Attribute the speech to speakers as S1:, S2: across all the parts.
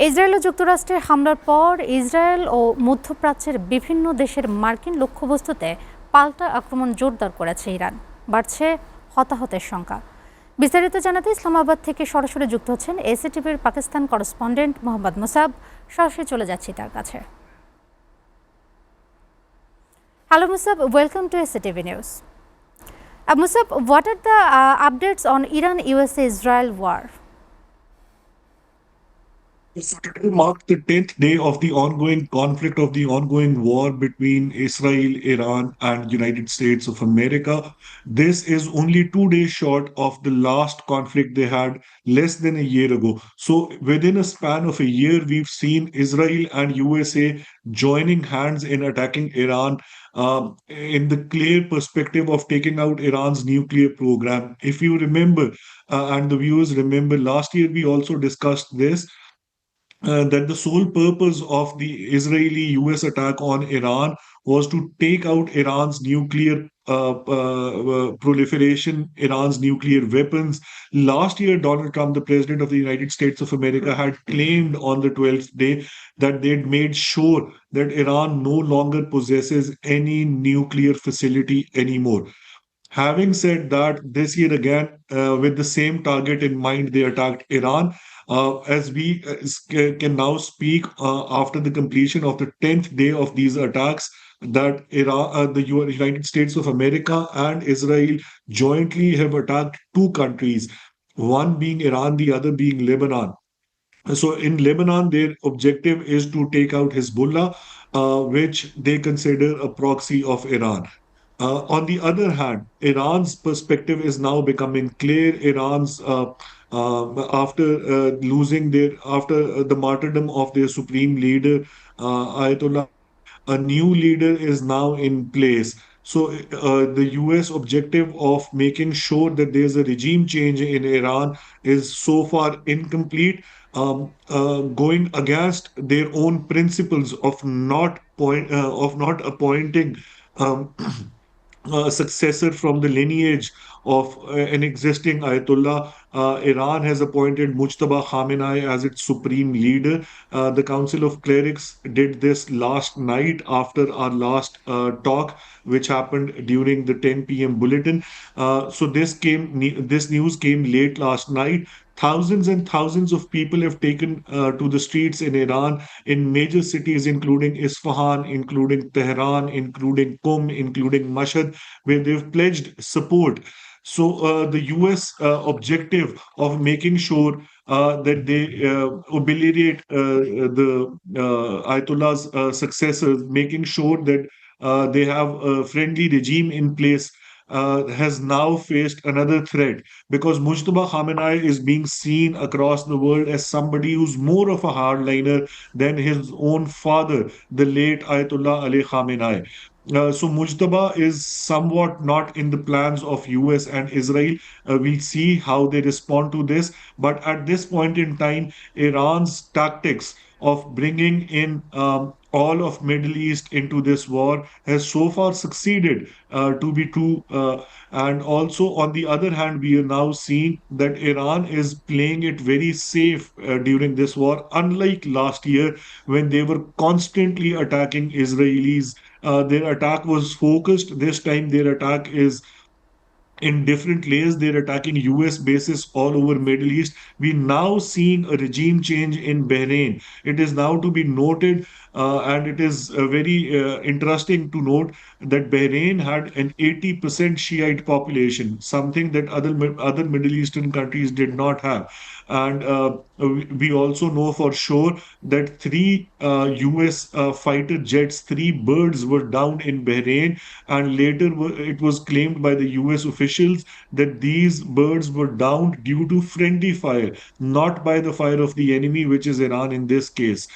S1: Israel ও যুক্তরাষ্ট্রের হামলার পর ইসরায়েল ও মধ্যপ্রাচ্যের বিভিন্ন দেশের মার্কিন লক্ষ্যবস্তুতে পাল্টা আক্রমণ জোরদার করেছে ইরান। বাড়ছে হতাহতের সংখ্যা। বিস্তারিত জানাতে ইসলামাবাদ থেকে সরাসরি যুক্ত হচ্ছেন এসএটিভির পাকিস্তান করেসপন্ডেন্ট মোহাম্মদ মুসাব। সরাসরি চলে যাচ্ছি তার কাছে। Hello মুসাব, welcome to SATV news. Musab, what are the updates on Iran-USA-Israel war?
S2: Today marked the 10th day of the ongoing conflict of the ongoing war between Israel, Iran, and United States of America. This is only 2 days short of the last conflict they had less than a year ago. So within a span of a year, we've seen Israel and USA joining hands in attacking Iran in the clear perspective of taking out Iran's nuclear program. If you remember, and the viewers remember, last year we also discussed this that the sole purpose of the Israeli-US attack on Iran was to take out Iran's nuclear proliferation, Iran's nuclear weapons. Last year, Donald Trump, the president of the United States of America, had claimed on the 12th day that they'd made sure that Iran no longer possesses any nuclear facility anymore. Having said that, this year again, with the same target in mind, they attacked Iran. As we can now speak after the completion of the 10th day of these attacks, that Iran, the United States of America and Israel jointly have attacked two countries, one being Iran, the other being Lebanon. So in Lebanon, their objective is to take out Hezbollah, which they consider a proxy of Iran. On the other hand, Iran's perspective is now becoming clear. Iran's after the martyrdom of their supreme leader, Ayatollah, a new leader is now in place. So the US objective of making sure that there's a regime change in Iran is so far incomplete, going against their own principles of not appointing um, a successor from the lineage of an existing Ayatollah. Iran has appointed Mujtaba Khamenei as its supreme leader. The Council of Clerics did this last night after our last talk, which happened during the 10 p.m. bulletin. This news came late last night. Thousands and thousands of people have taken to the streets in Iran, in major cities, including Isfahan, including Tehran, including Qum, including Mashhad, where they've pledged support. So the US objective of making sure that they obligate the Ayatollah's successors, making sure that they have a friendly regime in place, has now faced another threat, because Mujtaba Khamenei is being seen across the world as somebody who's more of a hardliner than his own father, the late Ayatollah Ali Khamenei. So Mujtaba is somewhat not in the plans of US and Israel. We'll see how they respond to this. But at this point in time, Iran's tactics of bringing in all of Middle East into this war has so far succeeded to be true. And also, on the other hand, we are now seeing that Iran is playing it very safe during this war, unlike last year when they were constantly attacking Israelis. Their attack was focused. This time, their attack is in different layers. They're attacking US bases all over Middle East. We now seeing a regime change in Bahrain. It is now to be noted, and it is very interesting to note that Bahrain had an 80% Shiite population, something that other Middle Eastern countries did not have. And we also know for sure that three US fighter jets, three birds were down in Bahrain, and later it was claimed by the US officials that these birds were downed due to friendly fire, not by the fire of the enemy, which is Iran in this case.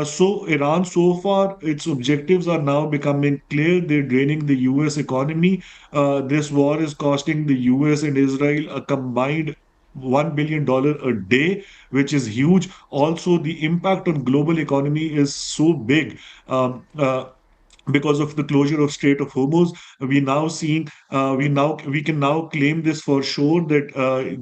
S2: So Iran, so far, its objectives are now becoming clear. They're draining the US economy. This war is costing the US and Israel a combined $1 billion a day, which is huge. Also, the impact on global economy is so big. Because of the closure of Strait of Hormuz, we can now claim this for sure that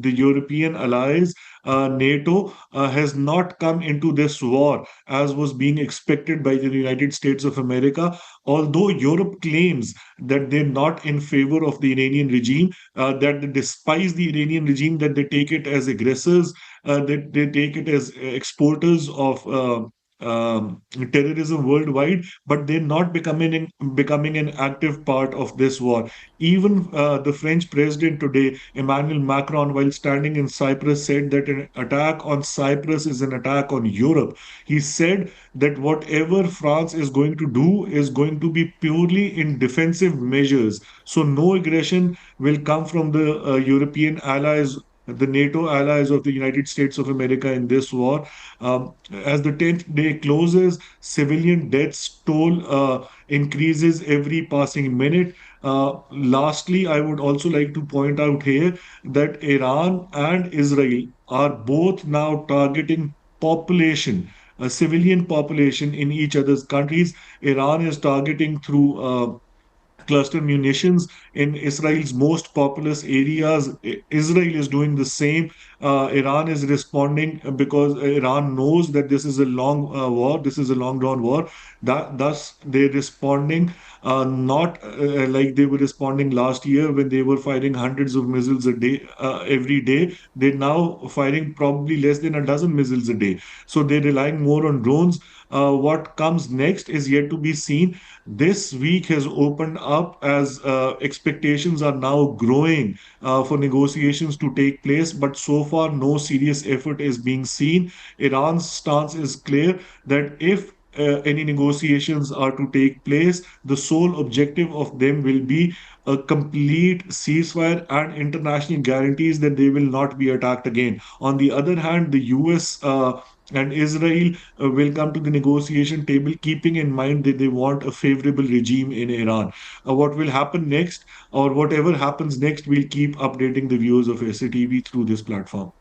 S2: the European allies NATO has not come into this war as was being expected by the United States of America. Although Europe claims that they're not in favor of the Iranian regime, that they despise the Iranian regime, that they take it as aggressors, that they take it as exporters of terrorism worldwide, but they're not becoming an active part of this war. Even the French president today, Emmanuel Macron, while standing in Cyprus, said that an attack on Cyprus is an attack on Europe. He said that whatever France is going to do is going to be purely in defensive measures. So no aggression will come from the European allies, the NATO allies of the United States of America in this war. As the 10th day closes, civilian deaths toll increases every passing minute. Lastly, I would also like to point out here that Iran and Israel are both now targeting population, a civilian population in each other's countries. Iran is targeting through cluster munitions in Israel's most populous areas. Israel is doing the same. Iran is responding because Iran knows that this is a long war. This is a long drawn war. Thus, they're responding not like they were responding last year when they were firing hundreds of missiles a day, every day. They're now firing probably less than a dozen missiles a day. So they're relying more on drones. What comes next is yet to be seen. This week has opened up as expectations are now growing for negotiations to take place, but so far no serious effort is being seen. Iran's stance is clear that if any negotiations are to take place, the sole objective of them will be a complete ceasefire and international guarantees that they will not be attacked again. On the other hand, the US and Israel will come to the negotiation table, keeping in mind that they want a favorable regime in Iran. What will happen next, or whatever happens next, we'll keep updating the viewers of SATV through this platform.